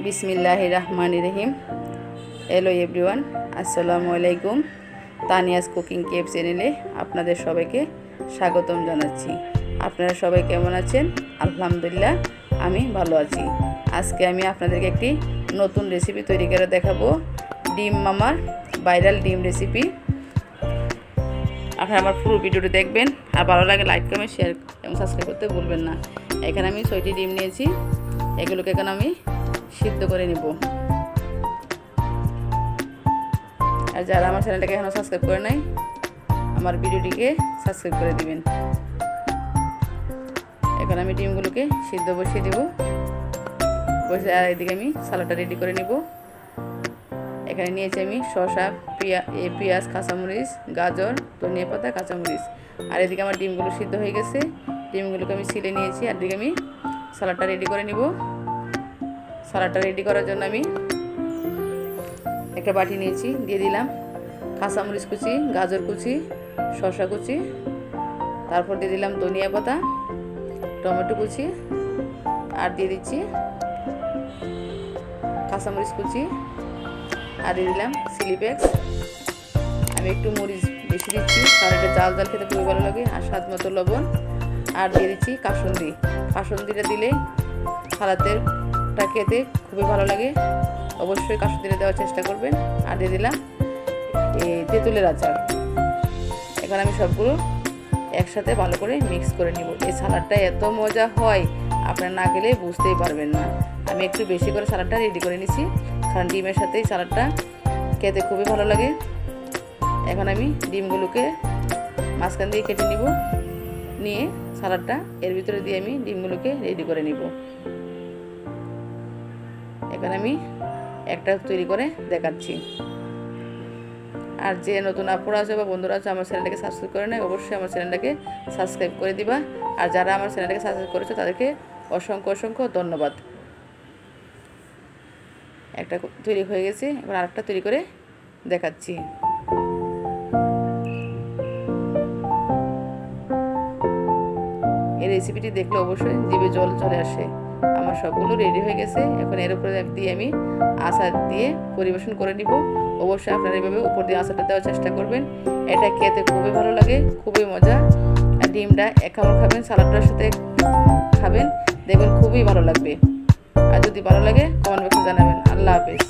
बिस्मिल्लाहिर्रहमानिर्रहीम। Hello everyone, আসসালামু আলাইকুম। তানিয়াস কুকিং কেপ চ্যানেলে আপনাদের সবাইকে স্বাগতম জানাচ্ছি। আপনারা সবাই কেমন আছেন? আলহামদুলিল্লাহ আমি ভালো আছি। আজকে আমি আপনাদেরকে একটি নতুন রেসিপি তৈরি করে দেখাবো, ডিম মামার ভাইরাল ডিম রেসিপি। আপনারা আমার পুরো ভিডিওটি দেখবেন, আর ভালো লাগে লাইক কমেন্ট শেয়ার এবং সাবস্ক্রাইব করতে ভুলবেন না। এখানে আমি 6টি ডিম নিয়েছি, এগুলোকে এখন আমি সিদ্ধ করে নিব। আর যারা আমার চ্যানেলটাকে এখনো সাবস্ক্রাইব করে নাই, আমার ভিডিওটিকে সাবস্ক্রাইব করে দিবেন। এখন আমি ডিমগুলোকে সিদ্ধ বসিয়ে দেব, আর এদিকে আমি সালাডটা রেডি করে নিব। এখানে নিয়েছি আমি শসা, পেঁয়াজ, কাঁচামরিচ, গাজর, ধনিয়া পাতা, কাঁচামরিচ। আর এদিকে আমার ডিমগুলো সিদ্ধ হয়ে গেছে, ডিমগুলোকে আমি ছিলে নিয়েছি। আর এদিকে আমি সালাডটা রেডি করে নিব। সালাডটা রেডি করার জন্য আমি একটা বাটি নিয়েছি, দিয়ে দিলাম কাঁচামরিচ কুচি, গাজর কুচি, শসা কুচি, তারপর দিয়ে দিলাম ধনিয়া পাতা, টমেটো কুচি, আর দিয়ে দিচ্ছি কাঁচামরিচ কুচি, আর দিয়ে দিলাম চিলি ফ্লেক্স। আমি একটু মরিচ বেশি দিচ্ছি কারণ এটা জাল জাল খেতে খুবই ভালো লাগে। আর স্বাদ মতো লবণ, আর দিয়ে দিচ্ছি কাসুন্দি। কাসুন্দিটা দিলে সালাদেরটা খেতে খুবই ভালো লাগে, অবশ্যই কাসুন্দিটা দেওয়ার চেষ্টা করবেন। আর দিয়ে দিলাম এই তেঁতুলের আচার। এখন আমি সবগুলো একসাথে ভালো করে মিক্স করে নিব। এই সালাডটা এত মজা হয়, আপনারা না গেলে বুঝতেই পারবেন না। আমি একটু বেশি করে সালাডটা রেডি করে নিছি, কারণ ডিমের সাথে এই সালাডটা খেতে খুবই ভালো লাগে। এখন আমি ডিমগুলোকে মাঝখান দিয়ে কেটে নিব, নিয়ে সালাডটা এর ভিতরে দিয়ে আমি ডিমগুলোকে রেডি করে নিব। এখন আমি একটা তৈরি করে দেখাচ্ছি। আর যে নতুন আপুরা আছে বা বন্ধুরা আছে আমার চ্যানেলটাকে সাবস্ক্রাইব করে নেয়, অবশ্যই আমার চ্যানেলটাকে সাবস্ক্রাইব করে দিবা। আর যারা আমার চ্যানেলটাকে সাবস্ক্রাইব করেছে তাদেরকে অসংখ্য অসংখ্য ধন্যবাদ। একটা তৈরি হয়ে গেছে, এবার আরেকটা তৈরি করে দেখাচ্ছি। এই রেসিপিটি দেখলে অবশ্যই জিভে জল চলে আসে। আমার সবগুলো রেডি হয়ে গেছে, এখন এর উপরে দিয়ে আমি আচার দিয়ে পরিবেশন করে নিব। অবশ্যই আপনারা এইভাবে উপর দিয়ে আচারটা দেওয়ার চেষ্টা করবেন, এটা খেতে খুবই ভালো লাগে, খুবই মজা। আর ডিমটা এক কামড় খাবেন, সালাডটার সাথে খাবেন, দেখবেন খুবই ভালো লাগবে। আর যদি ভালো লাগে কমেন্ট বক্সে জানাবেন। আল্লাহ হাফেজ।